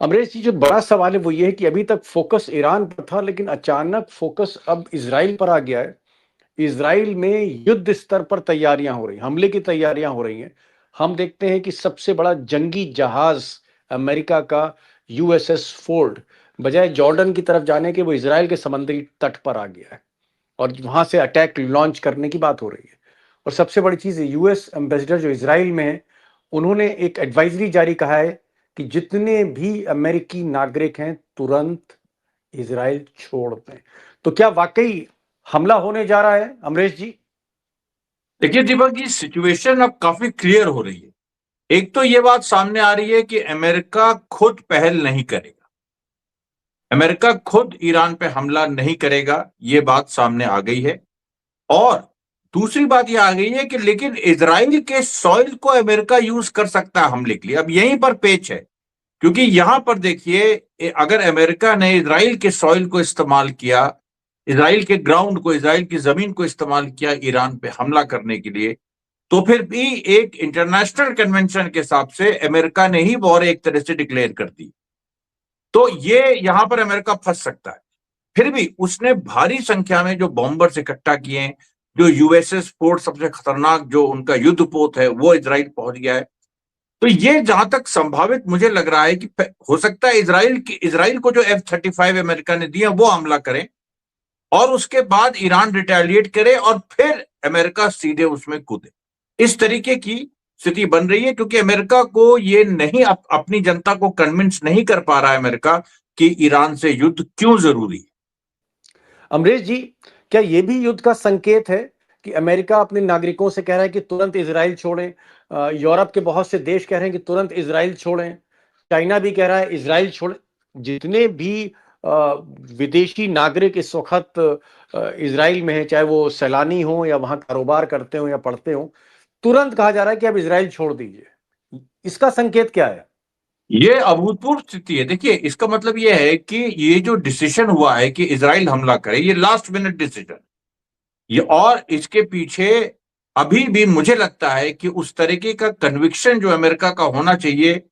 अमरीश जी, जो बड़ा सवाल है वो ये है कि अभी तक फोकस ईरान पर था, लेकिन अचानक फोकस अब इजराइल पर आ गया है। इजराइल में युद्ध स्तर पर तैयारियां हो रही, हमले की तैयारियां हो रही हैं। हम देखते हैं कि सबसे बड़ा जंगी जहाज अमेरिका का यूएसएस फोर्ड, बजाय जॉर्डन की तरफ जाने के वो इजराइल के समुद्री तट पर आ गया है और वहां से अटैक लॉन्च करने की बात हो रही है। और सबसे बड़ी चीज, यूएस एम्बेसडर जो इजराइल में है, उन्होंने एक एडवाइजरी जारी कहा है कि जितने भी अमेरिकी नागरिक हैं तुरंत इजराइल छोड़ दें। तो क्या वाकई हमला होने जा रहा है अमरीश जी? देखिए दीपक, ये सिचुएशन अब काफी क्लियर हो रही है। एक तो ये बात सामने आ रही है कि अमेरिका खुद पहल नहीं करेगा, अमेरिका खुद ईरान पे हमला नहीं करेगा, ये बात सामने आ गई है। और दूसरी बात ये आ गई है कि लेकिन इजराइल के सॉइल को अमेरिका यूज कर सकता है हमले के लिए। अब यहीं पर पेच है, क्योंकि यहां पर देखिए, अगर अमेरिका ने इजराइल के सॉइल को इस्तेमाल किया, इजराइल के ग्राउंड को, इजराइल की जमीन को इस्तेमाल किया ईरान पे हमला करने के लिए, तो फिर भी एक इंटरनेशनल कन्वेंशन के हिसाब से अमेरिका ने ही वॉर एक तरह से डिक्लेयर कर दी। तो ये यहां पर अमेरिका फंस सकता है। फिर भी उसने भारी संख्या में जो बॉम्बर्स इकट्ठा किए हैं, जो यूएसएस फोर्ट, सबसे खतरनाक जो उनका युद्ध पोत है, वो इजराइल पहुंच गया है। तो ये जहां तक संभावित मुझे लग रहा है कि हो सकता है इजराइल को जो F-35 अमेरिका ने दिए वो हमला करें और उसके बाद ईरान रिटेलिएट करे और फिर अमेरिका सीधे उसमें कूदे। इस तरीके की स्थिति बन रही है, क्योंकि अमेरिका को ये नहीं, अपनी जनता को कन्विंस नहीं कर पा रहा है अमेरिका कि ईरान से युद्ध क्यों जरूरी है। अमरीश जी, क्या ये भी युद्ध का संकेत है कि अमेरिका अपने नागरिकों से कह रहा है कि तुरंत इजराइल छोड़ें? यूरोप के बहुत से देश कह रहे हैं कि तुरंत इजराइल छोड़ें। चाइना भी कह रहा है इजराइल छोड़ें। जितने भी अ, विदेशी नागरिक इस वक्त इजराइल में है, चाहे वो सैलानी हो या वहां कारोबार करते हो या पढ़ते हो, तुरंत कहा जा रहा है कि अब इजराइल छोड़ दीजिए। इसका संकेत क्या है? ये अभूतपूर्व स्थिति है। देखिए, इसका मतलब ये है कि ये जो डिसीजन हुआ है कि इजराइल हमला करे, ये लास्ट मिनट डिसीजन, ये, और इसके पीछे अभी भी मुझे लगता है कि उस तरीके का कन्विक्शन जो अमेरिका का होना चाहिए,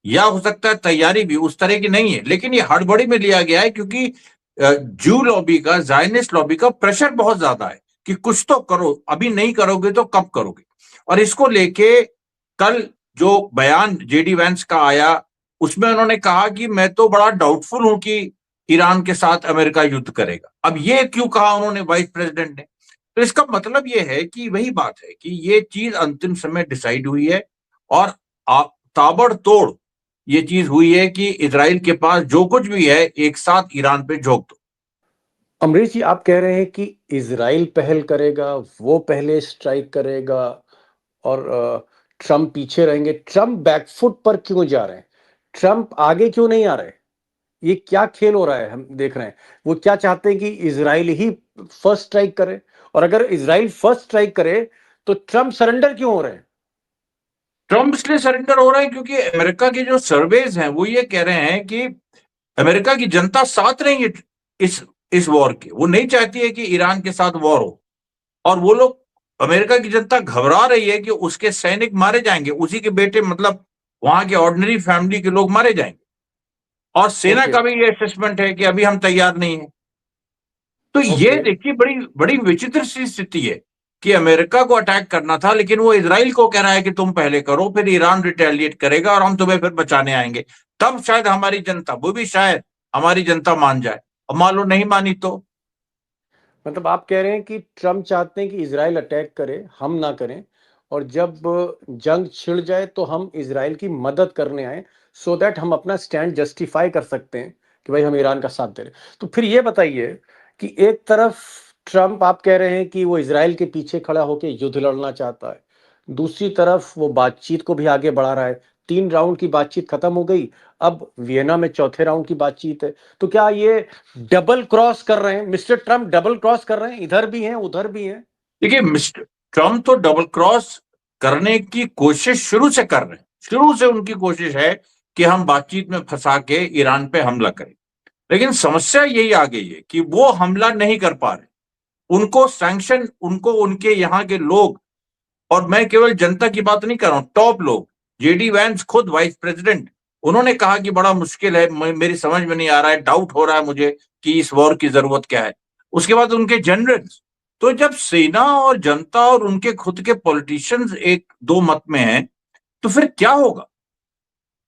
या हो सकता है तैयारी भी उस तरह की नहीं है, लेकिन ये हड़बड़ी में लिया गया है, क्योंकि जू लॉबी का, जायनिस्ट लॉबी का प्रेशर बहुत ज्यादा है कि कुछ तो करो, अभी नहीं करोगे तो कब करोगे। और इसको लेके कल जो बयान जेडी वैंस का आया, उसमें उन्होंने कहा कि मैं तो बड़ा डाउटफुल हूं कि ईरान के साथ अमेरिका युद्ध करेगा। अब ये क्यों कहा उन्होंने, वाइस प्रेसिडेंट ने? तो इसका मतलब ये है कि वही बात है कि ये चीज अंतिम समय डिसाइड हुई है और ताबड़तोड़ ये चीज हुई है कि इजराइल के पास जो कुछ भी है एक साथ ईरान पे झोंक दो। अमरीश जी, आप कह रहे हैं कि इजराइल पहल करेगा, वो पहले स्ट्राइक करेगा और ट्रम्प पीछे रहेंगे। ट्रम्प बैकफुट पर क्यों जा रहे हैं? ट्रम्प आगे क्यों नहीं आ रहे? ये क्या खेल हो रहा है हम देख रहे हैं। वो क्या चाहते हैं कि इजराइल ही फर्स्ट स्ट्राइक करे? और अगर इजराइल फर्स्ट स्ट्राइक करे तो ट्रम्प सरेंडर क्यों हो रहे हैं? ट्रम्प इसलिए सरेंडर हो रहा है क्योंकि अमेरिका के जो सर्वेज हैं वो ये कह रहे हैं कि अमेरिका की जनता साथ नहीं है इस इस वॉर के। वो नहीं चाहती है कि ईरान के साथ वॉर हो, और वो लोग, अमेरिका की जनता घबरा रही है कि उसके सैनिक मारे जाएंगे, उसी के बेटे, मतलब वहां के ऑर्डिनरी फैमिली के लोग मारे जाएंगे। और सेना ओके। का भी ये असेसमेंट है कि अभी हम तैयार नहीं है। तो ये ओके। देखिए, बड़ी बड़ी विचित्र सी स्थिति है कि अमेरिका को अटैक करना था, लेकिन वो इजराइल को कह रहा है कि तुम पहले करो, फिर ईरान रिटेलिएट करेगा और हम तुम्हें फिर बचाने आएंगे। तब शायद हमारी जनता, वो भी शायद हमारी जनता मान जाए। और मान लो नहीं मानी तो? मतलब आप कह रहे हैं कि ट्रम्प चाहते हैं कि इजराइल अटैक करे, हम ना करें, और जब जंग छिड़ जाए तो हम इजराइल की मदद करने आए, सो दैट हम अपना स्टैंड जस्टिफाई कर सकते हैं कि भाई हम ईरान का साथ दे रहे हैं। तो फिर ये बताइए कि एक तरफ ट्रम्प, आप कह रहे हैं कि वो इजराइल के पीछे खड़ा होकर युद्ध लड़ना चाहता है, दूसरी तरफ वो बातचीत को भी आगे बढ़ा रहा है। 3 राउंड की बातचीत खत्म हो गई, अब वियना में चौथे राउंड की बातचीत है। तो क्या ये डबल क्रॉस कर रहे हैं? मिस्टर ट्रम्प डबल क्रॉस कर रहे हैं, इधर भी हैं उधर भी हैं। देखिए, मिस्टर ट्रम्प तो डबल क्रॉस करने की कोशिश शुरू से कर रहे हैं। शुरू से उनकी कोशिश है कि हम बातचीत में फंसा के ईरान पे हमला करें। लेकिन समस्या यही आ गई है कि वो हमला नहीं कर पा रहे। उनको सैंक्शन, उनको उनके यहाँ के लोग, और मैं केवल जनता की बात नहीं कर रहा हूं, टॉप लोग, जेडी वैंस खुद वाइस प्रेसिडेंट, उन्होंने कहा कि बड़ा मुश्किल है, मेरी समझ में नहीं आ रहा है, डाउट हो रहा है मुझे कि इस वॉर की जरूरत क्या है। उसके बाद उनके जनरल्स, तो जब सेना और जनता और उनके खुद के पॉलिटिशियंस एक दो मत में हैं, तो फिर क्या होगा?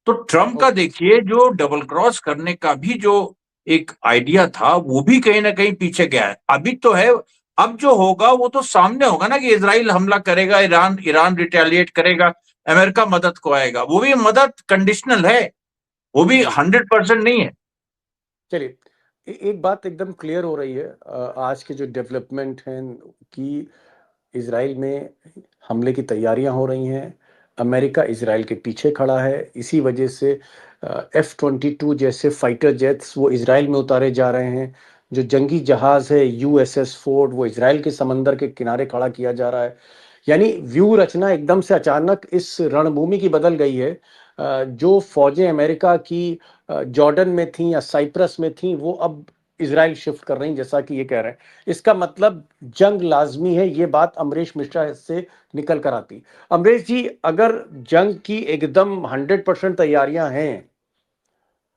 तो ट्रम्प का देखिए जो डबल क्रॉस करने का भी जो एक आइडिया था, वो भी कहीं ना कहीं पीछे गया है। अभी तो है, अब जो होगा वो तो सामने होगा ना, कि इजराइल हमला करेगा, ईरान ईरान रिटेलिएट करेगा, अमेरिका मदद को आएगा। वो भी मदद कंडीशनल है, वो भी 100% नहीं है। चलिए, एक बात एकदम क्लियर हो रही है आज के जो डेवलपमेंट हैं कि इजराइल में हमले की तैयारियां हो रही हैं। अमेरिका इजराइल के पीछे खड़ा है। इसी वजह से F-22 जैसे फाइटर जेट्स वो इजराइल में उतारे जा रहे हैं। जो जंगी जहाज है USS फोर्ड, वो इजराइल के समंदर के किनारे खड़ा किया जा रहा है। यानी व्यू रचना एकदम से अचानक इस रणभूमि की बदल गई है। जो फौजें अमेरिका की जॉर्डन में थी या साइप्रस में थी, वो अब इजराइल शिफ्ट कर रही हैं, जैसा कि ये कह रहे हैं। इसका मतलब जंग लाजमी है। ये बात अमरीश मिश्रा से निकल कर आती। अमरीश जी, अगर जंग की एकदम 100% तैयारियां हैं,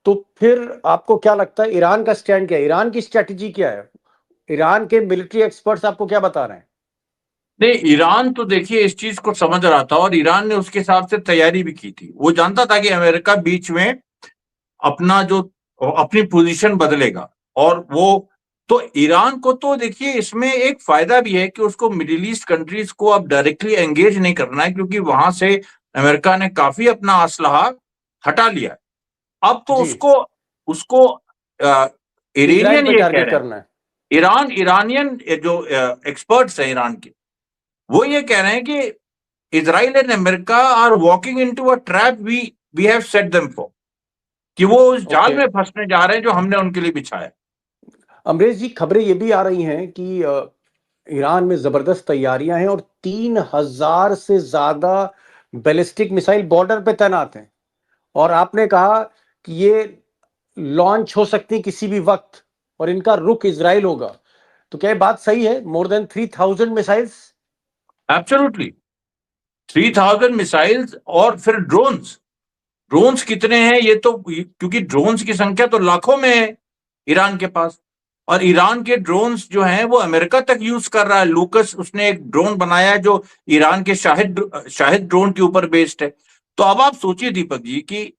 तो फिर आपको क्या लगता है ईरान का स्टैंड क्या है? ईरान की स्ट्रेटजी क्या है? ईरान के मिलिट्री एक्सपर्ट्स आपको क्या बता रहे हैं? नहीं, ईरान तो देखिए इस चीज को समझ रहा था, और ईरान ने उसके हिसाब से तैयारी भी की थी। वो जानता था कि अमेरिका बीच में अपना जो अपनी पोजीशन बदलेगा, और वो तो ईरान को तो देखिए इसमें एक फायदा भी है कि उसको मिडिल ईस्ट कंट्रीज को अब डायरेक्टली एंगेज नहीं करना है, क्योंकि वहां से अमेरिका ने काफी अपना असलहा हटा लिया है। अब तो जी, उसको उसको इजराइल इरानियन पे ये कह टारगेट रहे हैं, करना है। ईरानियन जो एक्सपर्ट्स हैं ईरान के, वो ये कह रहे हैं कि Israel and America are walking into a trap we have set them for, कि वो उस जाल ओके, में फंसने जा रहे हैं जो हमने उनके लिए बिछाया। अमरीश जी, खबरें ये भी आ रही हैं कि ईरान में जबरदस्त तैयारियां हैं और 3,000 से ज्यादा बैलिस्टिक मिसाइल बॉर्डर पे तैनात हैं। और आपने कहा कि ये लॉन्च हो सकती किसी भी वक्त और इनका रुख इजराइल होगा। तो क्या ये बात सही है? More than 3,000 missiles? Absolutely, 3,000 missiles, और फिर ड्रोन्स। ड्रोन्स कितने हैं ये तो, क्योंकि ड्रोन्स की संख्या तो लाखों में है ईरान के पास। और ईरान के ड्रोन्स जो हैं वो अमेरिका तक यूज कर रहा है। लूकस, उसने एक ड्रोन बनाया है जो ईरान के शाहिद शाहिद ड्रोन के ऊपर बेस्ड है। तो अब आप सोचिए दीपक जी कि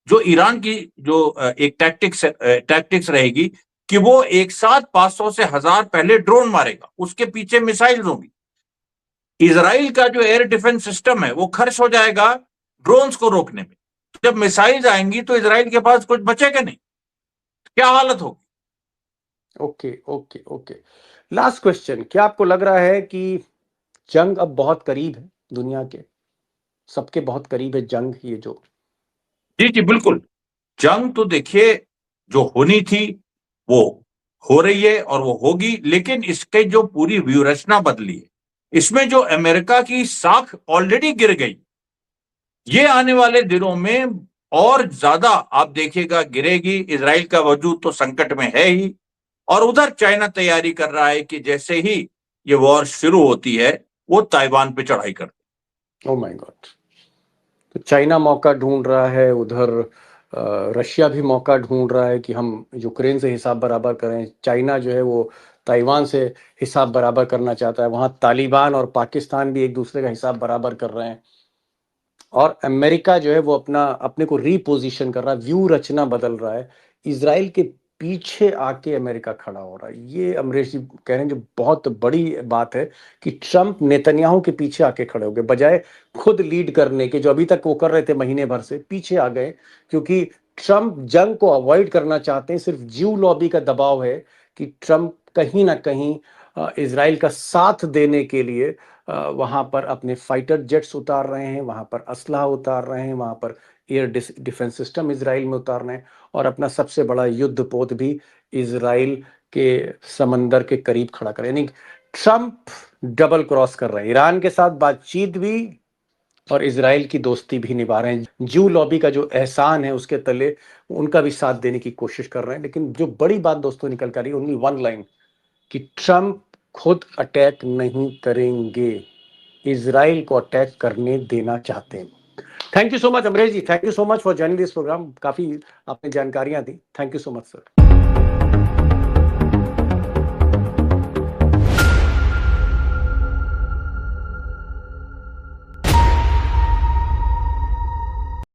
जो ईरान की जो एक टैक्टिक्स रहेगी, कि वो एक साथ 500 से 1,000 पहले ड्रोन मारेगा, उसके पीछे मिसाइल्स होंगी। इजराइल का जो एयर डिफेंस सिस्टम है वो खर्च हो जाएगा ड्रोन्स को रोकने में। तो जब मिसाइल्स आएंगी तो इजराइल के पास कुछ बचेगा नहीं, क्या हालत होगी? Okay, okay, okay. Last question, क्या आपको लग रहा है कि जंग अब बहुत करीब है? दुनिया के सबके बहुत करीब है जंग, ये जो। जी जी बिल्कुल। जंग तो देखिए जो होनी थी वो हो रही है और वो होगी, लेकिन इसके जो पूरी व्यूहरचना बदली है, इसमें जो अमेरिका की साख ऑलरेडी गिर गई, ये आने वाले दिनों में और ज्यादा आप देखिएगा गिरेगी। इजराइल का वजूद तो संकट में है ही, और उधर चाइना तैयारी कर रहा है कि जैसे ही ये वॉर शुरू होती है वो ताइवान पे चढ़ाई कर। Oh my God. तो चाइना मौका ढूंढ रहा है, उधर रशिया भी मौका ढूंढ रहा है कि हम यूक्रेन से हिसाब बराबर करें। चाइना जो है वो ताइवान से हिसाब बराबर करना चाहता है। वहाँ तालिबान और पाकिस्तान भी एक दूसरे का हिसाब बराबर कर रहे हैं। और अमेरिका जो है वो अपना अपने को रीपोजिशन कर रहा है, व्यू रचना बदल रहा है। इसराइल के पीछे आके अमेरिका खड़ा हो रहा है। ये अमरीश जी कह रहे हैं जो बहुत बड़ी बात है कि ट्रम्प नेतन्याहू के पीछे आके खड़े हो गए, बजाय खुद लीड करने के, जो अभी तक वो कर रहे थे महीने भर से, पीछे आ गए। क्योंकि ट्रम्प जंग को अवॉइड करना चाहते हैं। सिर्फ ज्यू लॉबी का दबाव है कि ट्रम्प कहीं ना कहीं इसराइल का साथ देने के लिए वहां पर अपने फाइटर जेट्स उतार रहे हैं, वहां पर असलहा उतार रहे हैं, वहां पर एयर डिफेंस सिस्टम इसराइल में उतार रहे हैं, और अपना सबसे बड़ा युद्ध पोत भी इसराइल के समंदर के करीब खड़ा कर, यानी ट्रंप डबल क्रॉस कर रहे हैं। ईरान के साथ बातचीत भी और इसराइल की दोस्ती भी निभा रहे हैं। जू लॉबी का जो एहसान है उसके तले उनका भी साथ देने की कोशिश कर रहे हैं। लेकिन जो बड़ी बात दोस्तों निकल कर रही है, ओनली वन लाइन, कि ट्रंप खुद अटैक नहीं करेंगे, इजराइल को अटैक करने देना चाहते हैं। Thank you so much Amresh ji, thank you so much for joining this program. काफी आपने जानकारियां दी, thank you so much sir.